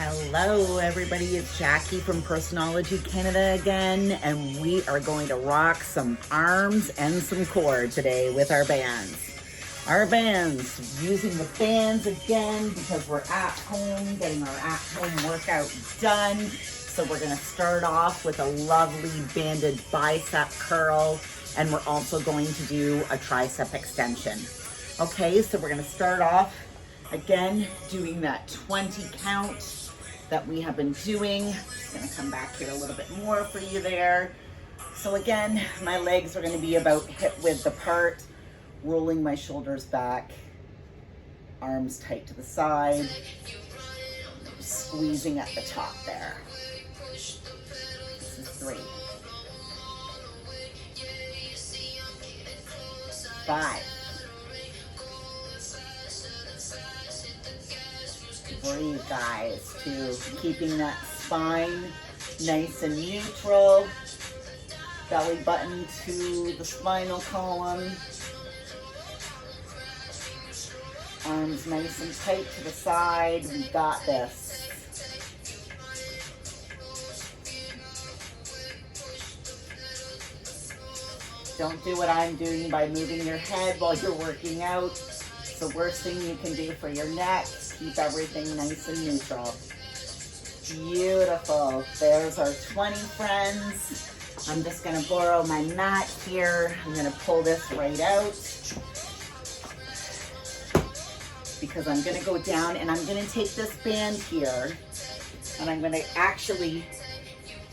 Hello everybody, it's Jackie from Personology Canada again, and we are going to rock some arms and some core today with our bands. Our bands, using the bands again because we're at home, getting our at-home workout done. So we're gonna start off with a lovely banded bicep curl, and we're also going to do a tricep extension. Okay, so we're gonna start off again doing that 20 count that we have been doing. Just gonna come back here a little bit more for you there. So again, my legs are gonna be about hip width apart, rolling my shoulders back, arms tight to the side, squeezing at the top there. This is 3, 5, breathe, guys. 2, keeping that spine nice and neutral, belly button to the spinal column, arms nice and tight to the side. We got this. Don't do what I'm doing by moving your head while you're working out. It's the worst thing you can do for your neck. Keep everything nice and neutral. Beautiful. There's our 20 friends. I'm just gonna borrow my mat here. I'm gonna pull this right out because I'm gonna go down and I'm gonna take this band here and I'm gonna actually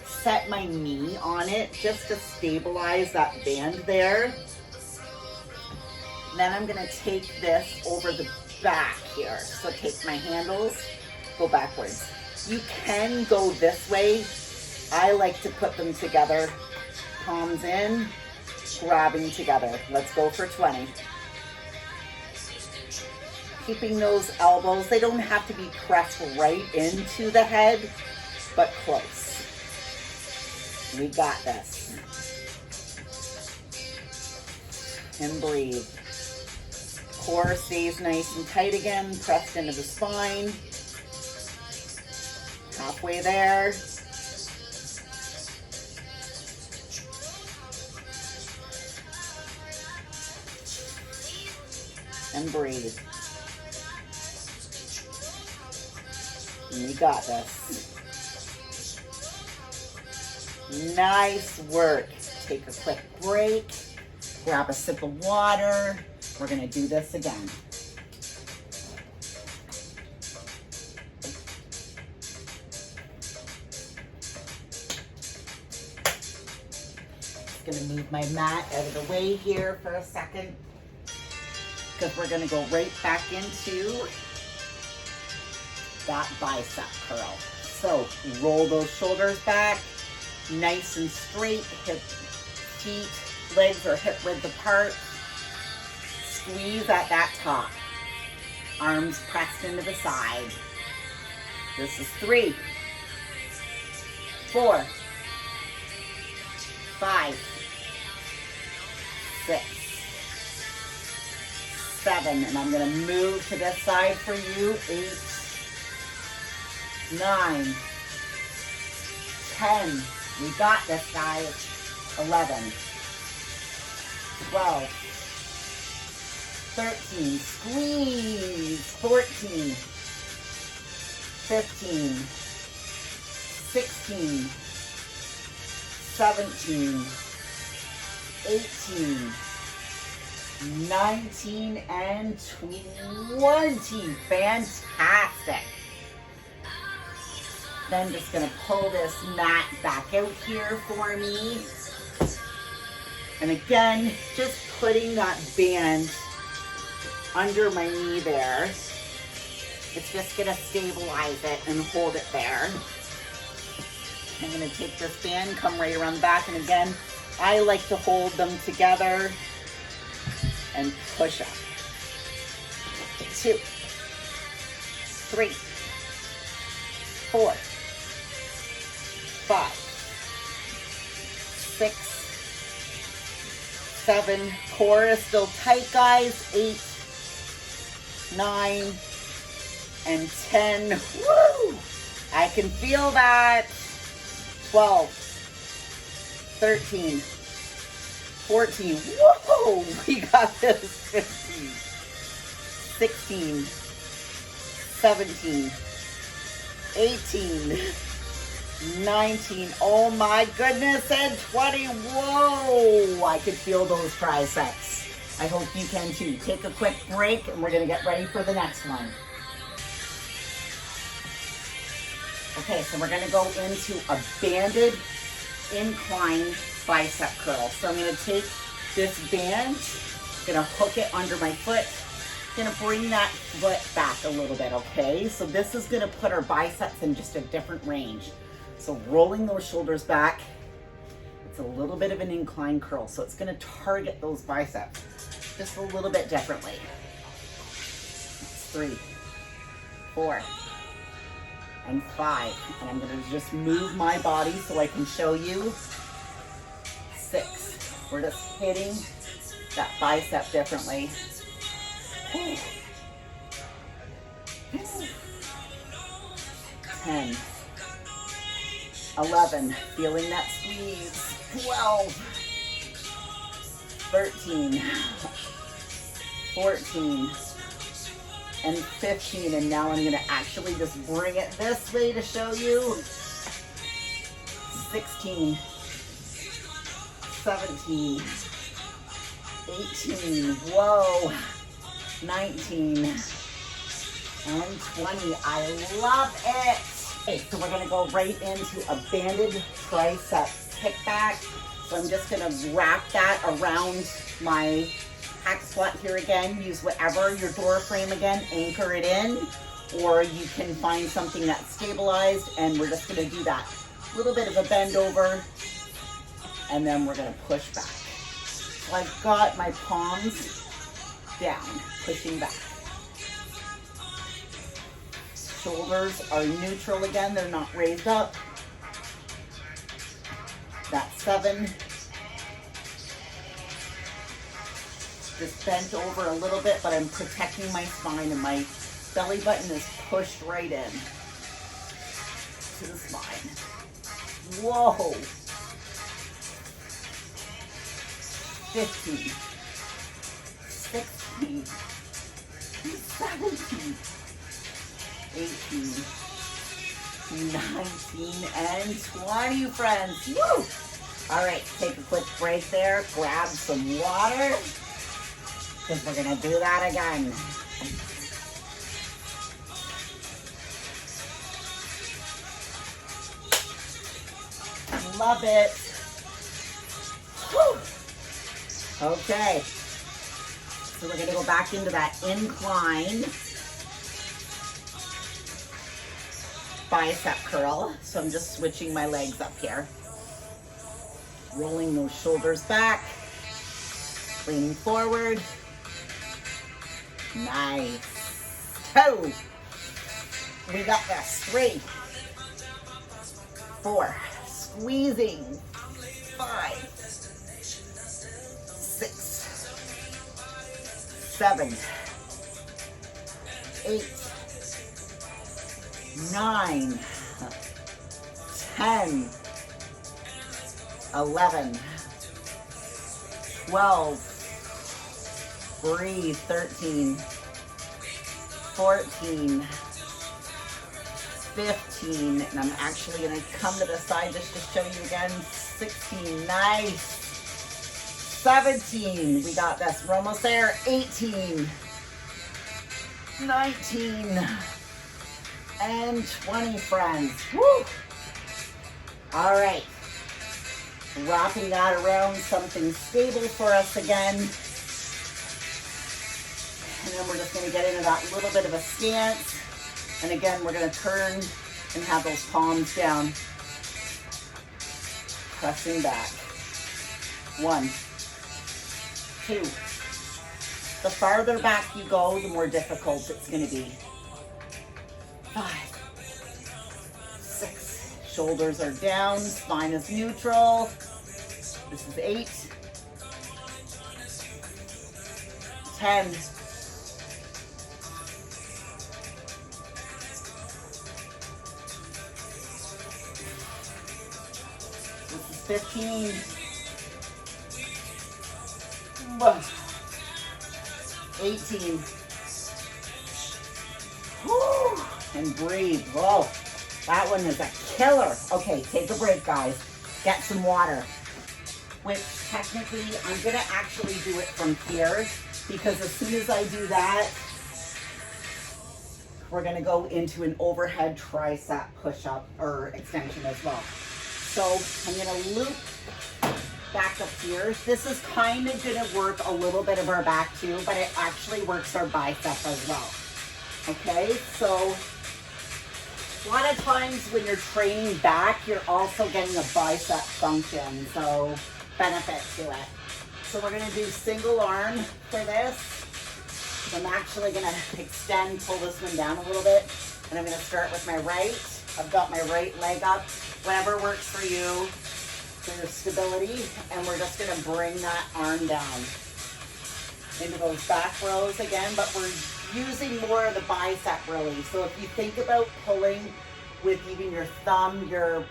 set my knee on it just to stabilize that band there. Then I'm gonna take this over the back here. So take my handles, go backwards. You can go this way. I like to put them together, palms in, grabbing together. Let's go for 20. Keeping those elbows, they don't have to be pressed right into the head, but close. We got this. And breathe. Core stays nice and tight again, pressed into the spine. Halfway there. And breathe. And we got this. Nice work. Take a quick break. Grab a sip of water. We're gonna do this again. Just gonna move my mat out of the way here for a second because we're gonna go right back into that bicep curl. So roll those shoulders back, nice and straight, hip, feet, legs are hip width apart. Squeeze at that top. Arms pressed into the side. This is 3, 4, 5, 6, 7. And I'm going to move to this side for you. 8, 9, 10. We got this, guys. 11, 12, 13, squeeze, 14, 15, 16, 17, 18, 19, and 20. Fantastic. Then just gonna pull this mat back out here for me. And again, just putting that band under my knee there. It's just gonna stabilize it and hold it there. I'm gonna take this band, come right around the back, and again, I like to hold them together and push up. 2, 3, 4, 5, 6, 7. Core is still tight, guys. 8, 9, and 10. Woo! I can feel that. 12, 13, 14. Whoa, we got this. 15, 16, 17, 18, 19. Oh my goodness, and 20. Whoa, I could feel those triceps. I hope you can too. Take a quick break and we're gonna get ready for the next one. Okay, so we're gonna go into a banded incline bicep curl. So I'm gonna take this band, gonna hook it under my foot, gonna bring that foot back a little bit, okay? So this is gonna put our biceps in just a different range. So rolling those shoulders back, it's a little bit of an incline curl, so it's gonna target those biceps just a little bit differently. That's 3, 4, and 5. And I'm gonna just move my body so I can show you. 6. We're just hitting that bicep differently. 10, 11, feeling that squeeze. 12, 13, 14, and 15. And now I'm gonna actually just bring it this way to show you. 16, 17, 18, whoa, 19, and 20. I love it. Okay, so we're gonna go right into a banded tricep kickback. So I'm just gonna wrap that around my hack squat here again. Use whatever, your door frame again, anchor it in, or you can find something that's stabilized, and we're just gonna do that. A little bit of a bend over, and then we're gonna push back. So I've got my palms down, pushing back. Shoulders are neutral again, they're not raised up. That's 7. Just bent over a little bit, but I'm protecting my spine, and my belly button is pushed right in to the spine. Whoa. 15, 16, 17, 18, 19, and 20, friends. Woo! All right, take a quick break there, grab some water, because we're gonna do that again. Love it. Woo! Okay, so we're gonna go back into that incline bicep curl. So I'm just switching my legs up here. Rolling those shoulders back, leaning forward. Nice. 2. We got this. 3, 4, squeezing. 5, 6, 7, 8, 9, 10, 11, 12, breathe, 13, 14, 15, and I'm actually going to come to the side just to show you again. 16, nice. 17, we got this, we're almost there. 18, 19, and 20, friends. Woo! All right, wrapping that around something stable for us again. And then we're just gonna get into that little bit of a stance. And again, we're gonna turn and have those palms down. Pressing back. 1, 2. The farther back you go, the more difficult it's gonna be. 5, 6. Shoulders are down, spine is neutral. This is 8. 10. 9, 15. 18. Whew. And breathe. Whoa, that one is a killer. Okay, take a break, guys. Get some water. Which technically, I'm gonna actually do it from here because as soon as I do that, we're gonna go into an overhead tricep push-up or extension as well. So I'm gonna loop back up here. This is kind of gonna work a little bit of our back too, but it actually works our bicep as well. Okay, so a lot of times when you're training back, you're also getting a bicep function, so benefit to it. So we're gonna do single arm for this. So I'm actually gonna extend, pull this one down a little bit, and I'm gonna start with my right. I've got my right leg up, whatever works for you, for your stability, and we're just gonna bring that arm down into those back rows again, but we're using more of the bicep really. So if you think about pulling with even your thumb, your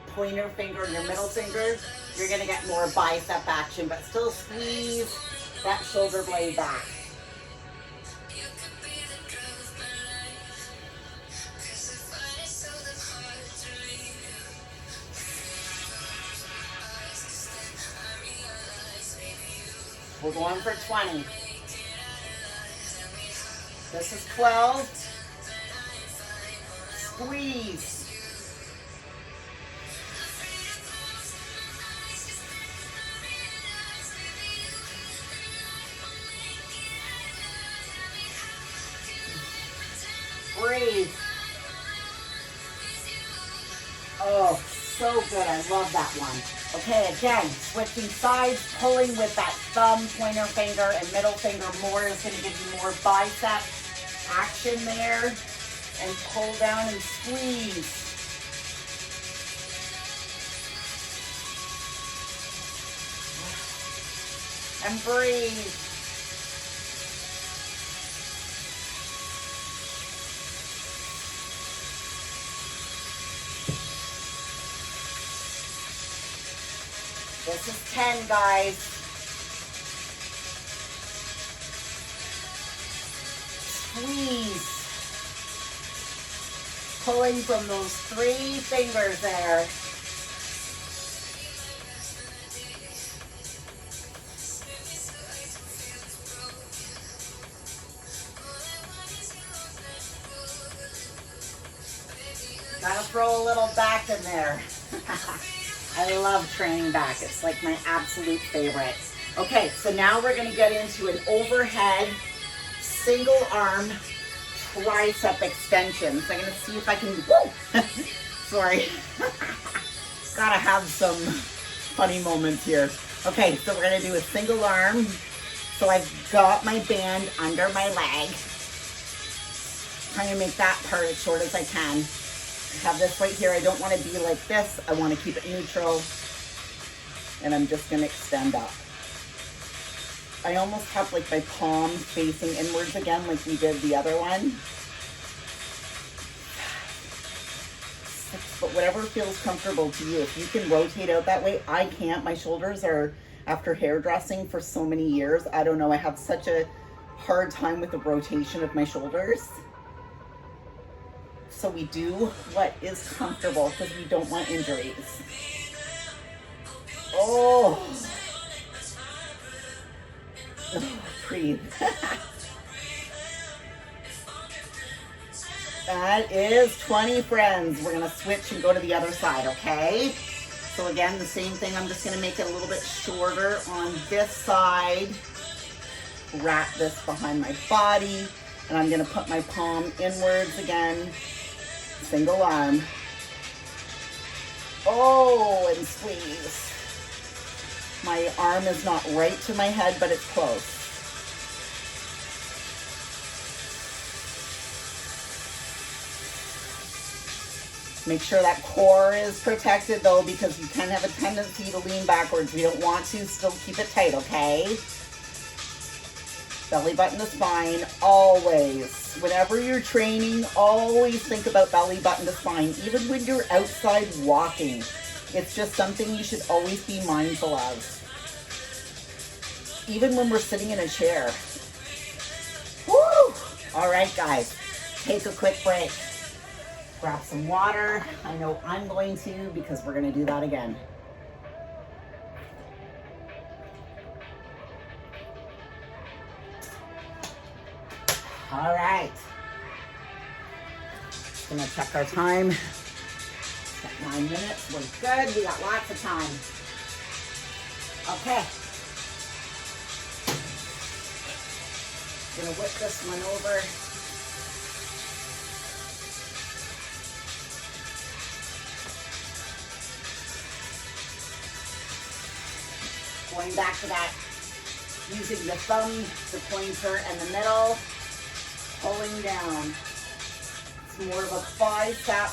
pointer finger, and your middle finger, you're gonna get more bicep action, but still squeeze that shoulder blade back. We're going for 20. This is 12. Squeeze. Breathe. Oh, so good. I love that one. Okay, again, switching sides, pulling with that thumb, pointer finger, and middle finger more is going to give you more bicep action there. And pull down and squeeze. And breathe. This is 10, guys. Squeeze. Pulling from those 3 fingers there. Gotta throw a little back in there. I love training back. It's like my absolute favorite. Okay, so now we're gonna get into an overhead single arm tricep extension. So I'm gonna see if I can, whoa, sorry. Gotta have some funny moments here. Okay, so we're gonna do a single arm. So I've got my band under my leg. Trying to make that part as short as I can. I have this right here. I don't want to be like this. I want to keep it neutral. And I'm just going to extend up. I almost have like my palm facing inwards again like we did the other one. 6, but whatever feels comfortable to you. If you can rotate out that way, I can't. My shoulders are, after hairdressing for so many years, I don't know. I have such a hard time with the rotation of my shoulders. So we do what is comfortable because we don't want injuries. Oh, breathe. That is 20, friends. We're gonna switch and go to the other side, okay? So again, the same thing. I'm just gonna make it a little bit shorter on this side. Wrap this behind my body, and I'm gonna put my palm inwards again. Single arm. Oh, and squeeze. My arm is not right to my head, but it's close. Make sure that core is protected though, because you can have a tendency to lean backwards. We don't want to. Still keep it tight, okay? Belly button to spine, always. Whenever you're training, always think about belly button to spine, even when you're outside walking. It's just something you should always be mindful of. Even when we're sitting in a chair. Woo! All right, guys, take a quick break. Grab some water. I know I'm going to because we're going to do that again. All right. Gonna check our time. At 9 minutes. We're good. We got lots of time. Okay. Gonna whip this one over. Going back to that, using the thumb, the pointer, and the middle, pulling down. It's more of a bicep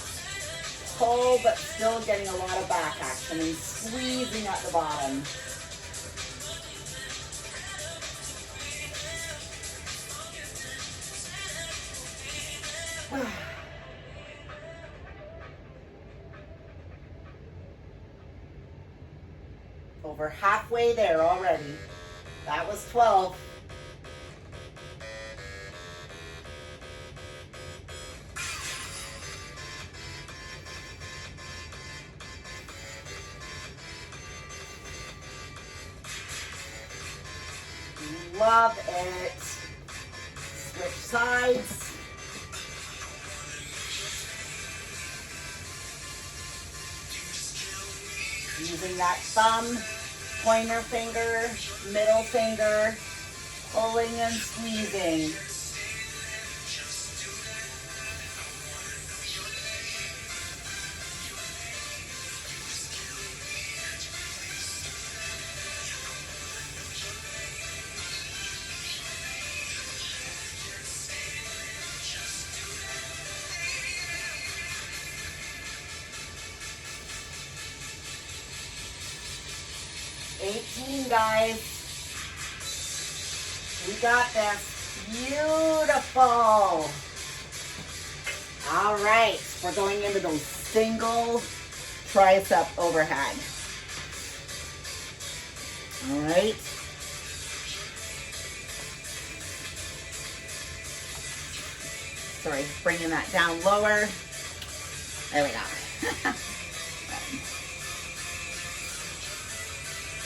pull, but still getting a lot of back action and squeezing at the bottom. Over halfway there already. That was 12. Love it. Switch sides. Using that thumb, pointer finger, middle finger, pulling and squeezing. Guys, we got this. Beautiful. All right, we're going into those single tricep overhead. All right. Sorry, bringing that down lower. There we go.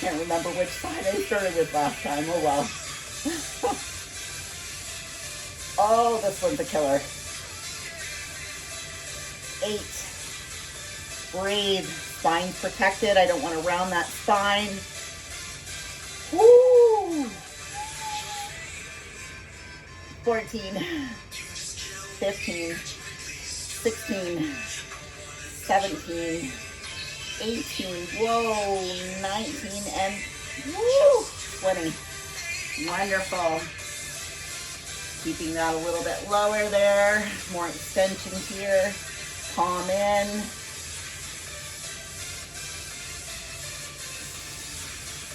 Can't remember which side I started with last time. Oh well. Oh, this one's a killer. 8. Breathe. Spine protected. I don't want to round that spine. Woo! 14. 15. 16. 17. 18, whoa, 19, and woo, 20. Wonderful. Keeping that a little bit lower there. More extension here. Palm in.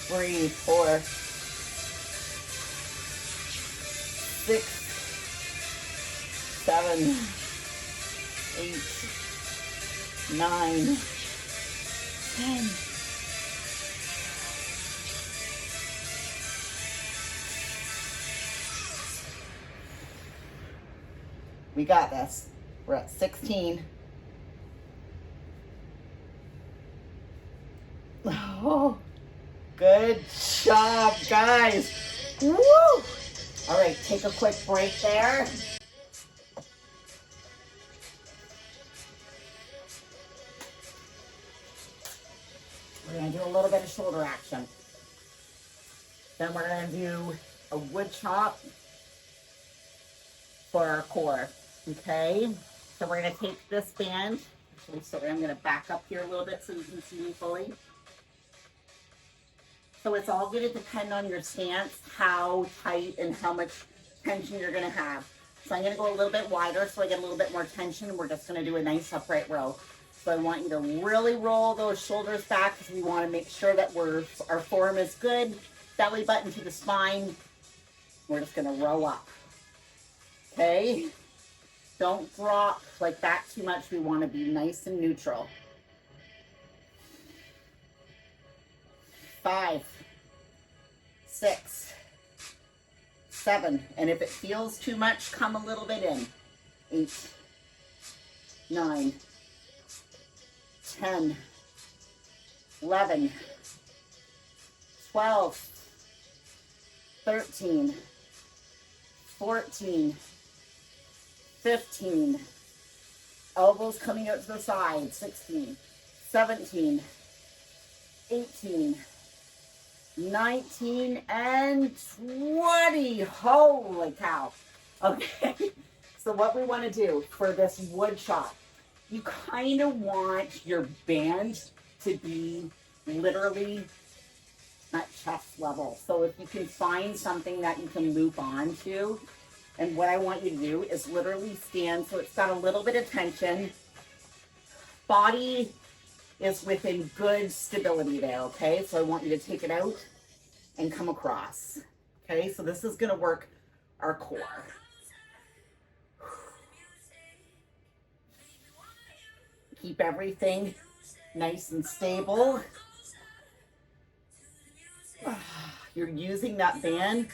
3, 4, 6, 7, 8, 9, 10. We got this. We're at 16. Oh, good job, guys. Woo! All right, take a quick break there. We're going to do a little bit of shoulder action. Then we're going to do a wood chop for our core. Okay? So we're going to take this band. Actually, sorry, I'm going to back up here a little bit so you can see me fully. So it's all going to depend on your stance, how tight and how much tension you're going to have. So I'm going to go a little bit wider so I get a little bit more tension. And we're just going to do a nice upright row. So I want you to really roll those shoulders back because we want to make sure that our form is good. Belly button to the spine. We're just going to row up. Okay? Don't drop like that too much. We want to be nice and neutral. 5, 6, 7. And if it feels too much, come a little bit in. 8, 9, 10, 11, 12, 13, 14, 15. Elbows coming out to the side. 16, 17, 18, 19, and 20. Holy cow. Okay, so what we want to do for this wood chop, you kind of want your band to be literally at chest level. So if you can find something that you can loop onto, and what I want you to do is literally stand so it's got a little bit of tension. Body is within good stability there, okay? So I want you to take it out and come across. Okay, so this is gonna work our core. Keep everything nice and stable. You're using that band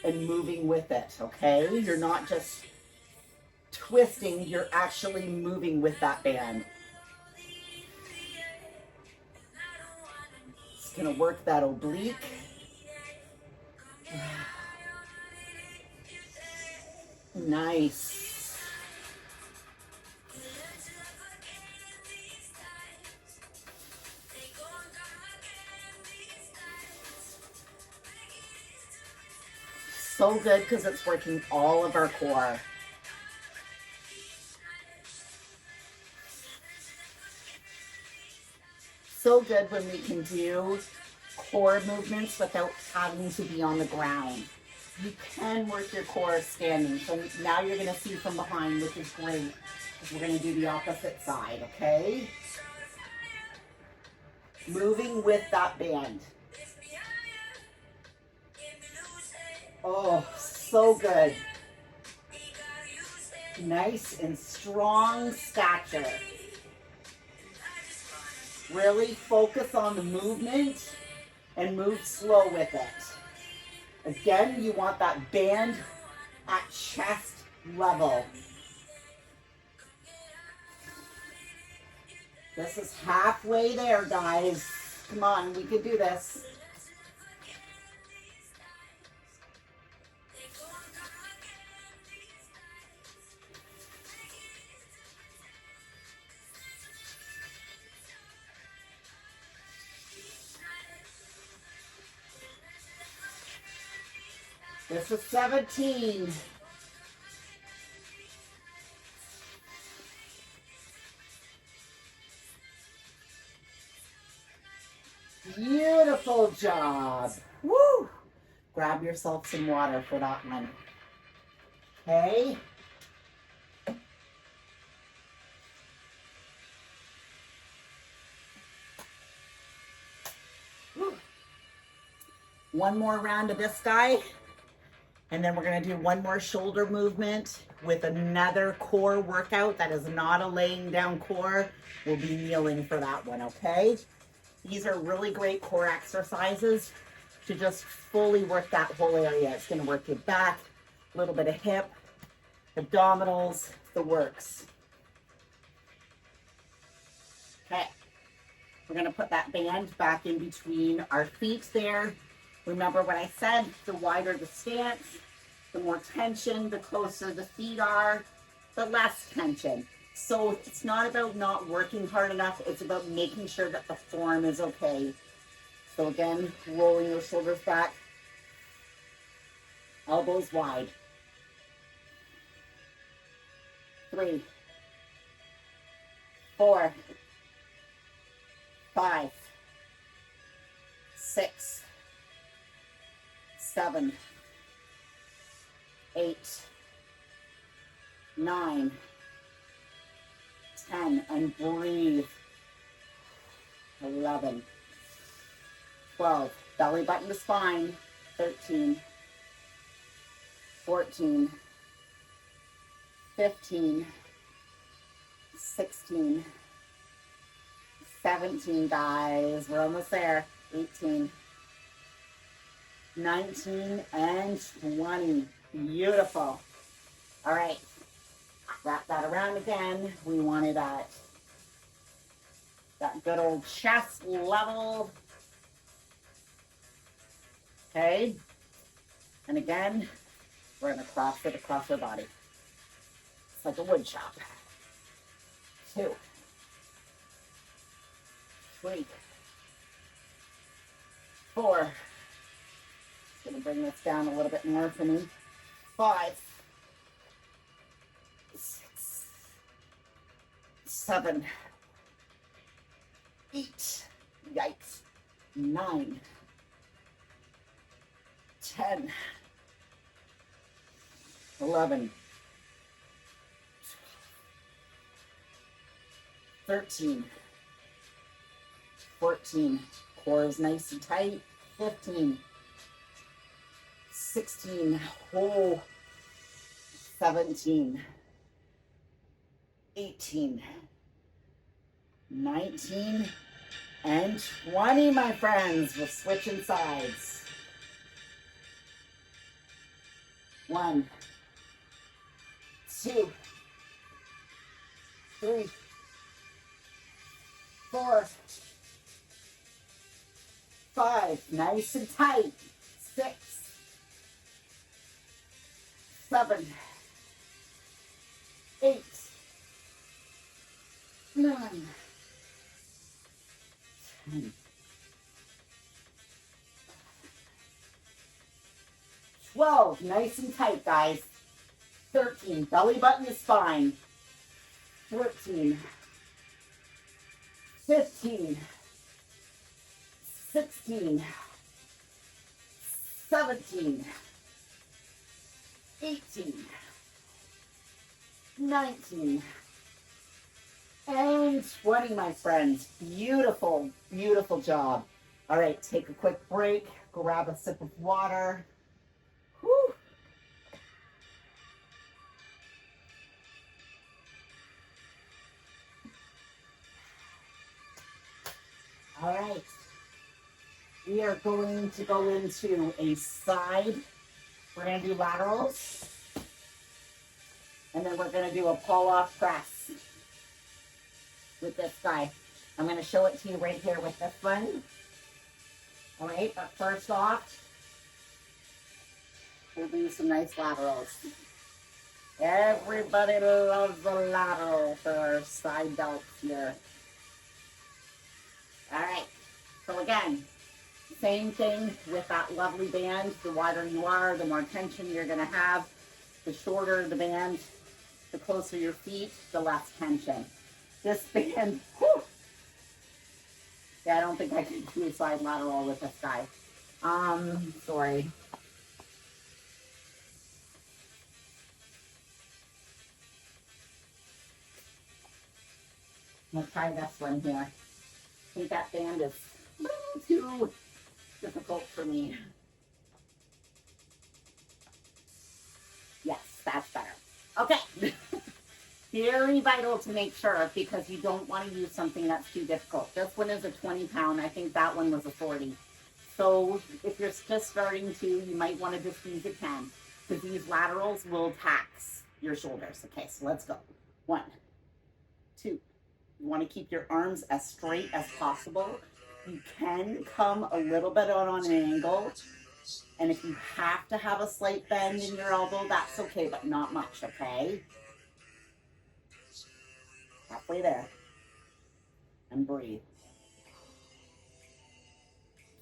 and moving with it, okay? You're not just twisting, you're actually moving with that band. It's gonna work that oblique. Nice. So good because it's working all of our core. So good when we can do core movements without having to be on the ground. You can work your core standing. So now you're going to see from behind, which is great. We're going to do the opposite side, okay? Moving with that band. Oh, so good. Nice and strong stature. Really focus on the movement and move slow with it. Again, you want that band at chest level. This is halfway there, guys. Come on, we can do this. This is 17. Beautiful job. Woo! Grab yourself some water for that one. Okay. Woo. One more round of this guy. And then we're going to do one more shoulder movement with another core workout that is not a laying down core. We'll be kneeling for that one, okay? These are really great core exercises to just fully work that whole area. It's going to work your back, a little bit of hip, abdominals, the works. Okay. We're going to put that band back in between our feet there. Remember what I said, the wider the stance, the more tension, the closer the feet are, the less tension. So it's not about not working hard enough, it's about making sure that the form is okay. So again, rolling your shoulders back, elbows wide. 3, 4, 5, 6, 7, 8, 9, 10, and breathe. 11, 12, belly button to spine. 13, 14, 15, 16, 17, guys, we're almost there. 18, 19, and 20. Beautiful. All right, wrap that around again. We want it at that good old chest level. Okay, and again, we're gonna cross it across our body. It's like a wood chop. 2, 3, 4. Just gonna bring this down a little bit more for me. 5, 6, 7, 8. Yikes. 9, 10, 11, 13, 14. Core is nice and tight. 15, 16. Oh, 17, 18, 19, and 20, my friends. We're switching sides. 1, 2, 3, 4, 5. Nice and tight. 6, 7, 8, 9, 10, 12. Nice and tight, guys. 13. Belly button to spine. 14, 15, 16, 17, 18, 19, and 20, my friends. Beautiful, beautiful job. All right, take a quick break. Grab a sip of water. Whew. All right, we are going to go into a side. We're going to do laterals, and then we're going to do a pull-off press with this guy. I'm going to show it to you right here with this one. All right, but first off, we'll do some nice laterals. Everybody loves the lateral for our side delts here. All right, so again, same thing with that lovely band. The wider you are, the more tension you're gonna have. The shorter the band, the closer your feet, the less tension. This band, whew, yeah, I don't think I can do a side lateral with this guy. Sorry. I'm gonna try this one here. I think that band is a little too difficult for me. Yes, that's better. Okay. Very vital to make sure, because you don't want to use something that's too difficult. This one is a 20-pound. I think that one was a 40. So if you're just starting to, you might want to just use a 10, because these laterals will tax your shoulders. Okay, so let's go. 1, 2. You want to keep your arms as straight as possible. You can come a little bit out on an angle. And if you have to have a slight bend in your elbow, that's okay, but not much, okay? Halfway there. And breathe.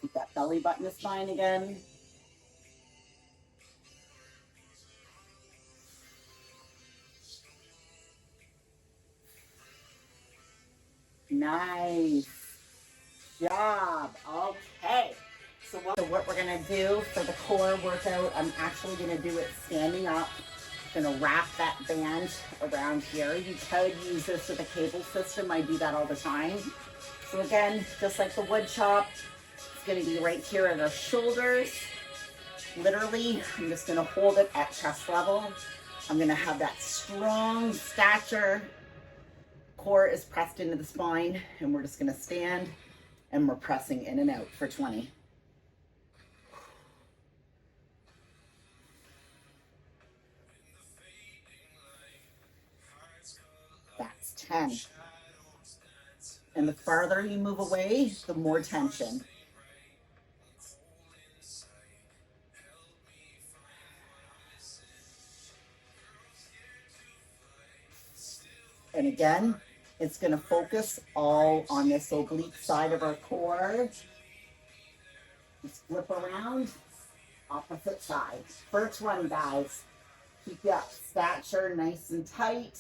Keep that belly button to spine again. Nice job. Okay. So what we're going to do for the core workout, I'm actually going to do it standing up. I'm going to wrap that band around here. You could use this with a cable system. I do that all the time. So again, just like the wood chop, it's going to be right here at our shoulders. Literally, I'm just going to hold it at chest level. I'm going to have that strong stature. Core is pressed into the spine, and we're just going to stand, and we're pressing in and out for 20. 10. And the farther you move away, the more tension. And again, it's going to focus all on this oblique side of our core. Just flip around, opposite side. First one, guys. Keep your stature nice and tight.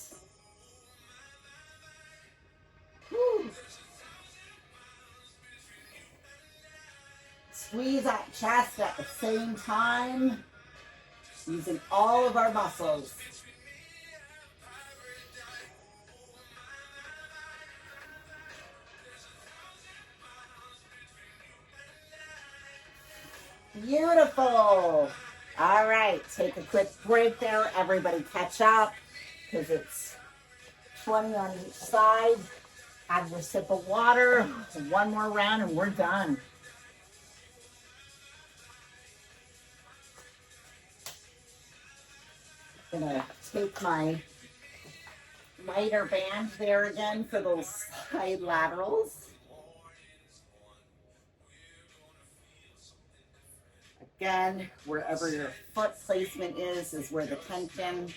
Woo. Squeeze that chest at the same time, using all of our muscles. Beautiful. All right, take a quick break there. Everybody catch up because it's 20 on each side. Have your sip of water. One more round and we're done. I'm gonna take my lighter band there again for those side laterals. Again, wherever your foot placement is where the tension.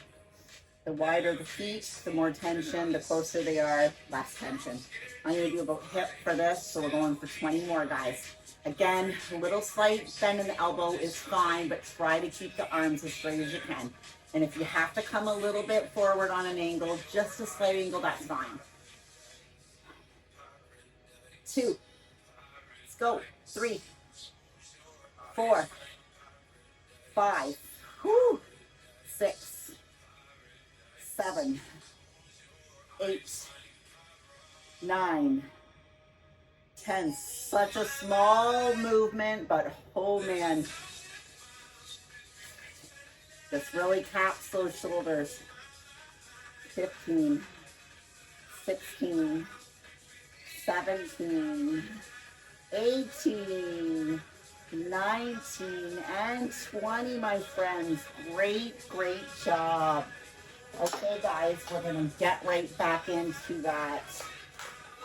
The wider the feet, the more tension. The closer they are, less tension. I'm going to do about hip for this, so we're going for 20 more, guys. Again, a little slight bend in the elbow is fine, but try to keep the arms as straight as you can. And if you have to come a little bit forward on an angle, just a slight angle, that's fine. 2. Let's go. 3, 4, 5, 6, 7, 8, 9, 10. Such a small movement, but oh man, this really caps those shoulders. 15, 16, 17, 18, 19, and 20, my friends. Great, great job. Okay, guys, we're going to get right back into that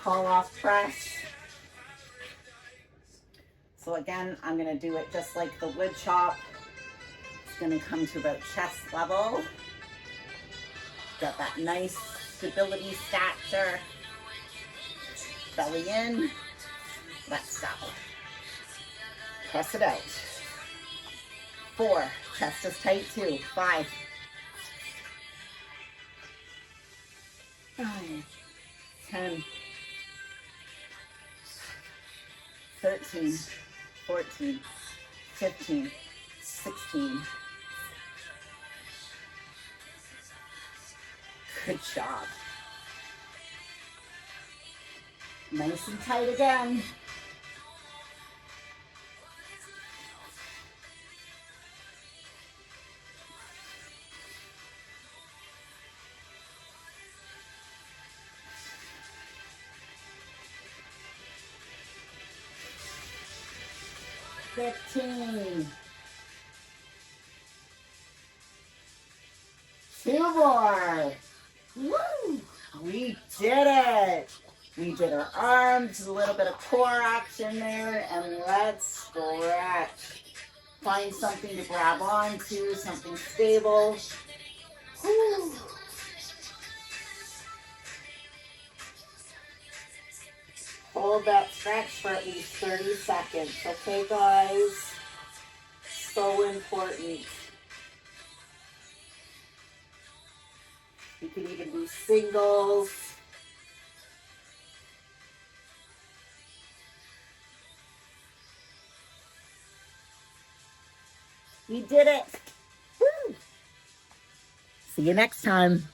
pull-off press. So again, I'm going to do it just like the wood chop. It's going to come to about chest level. Got that nice stability stature. Belly in. Let's go. Press it out. 4. Chest is tight too. 5. 9, 10, 13, 14, 15, 16. Good job. Nice and tight again. $15. 2 more. Woo! We did it. We did our arms, a little bit of core action there, and let's stretch. Find something to grab onto, something stable. Woo. Hold that stretch for at least 30 seconds. Okay, guys? So important. You can even do singles. We did it. Woo. See you next time.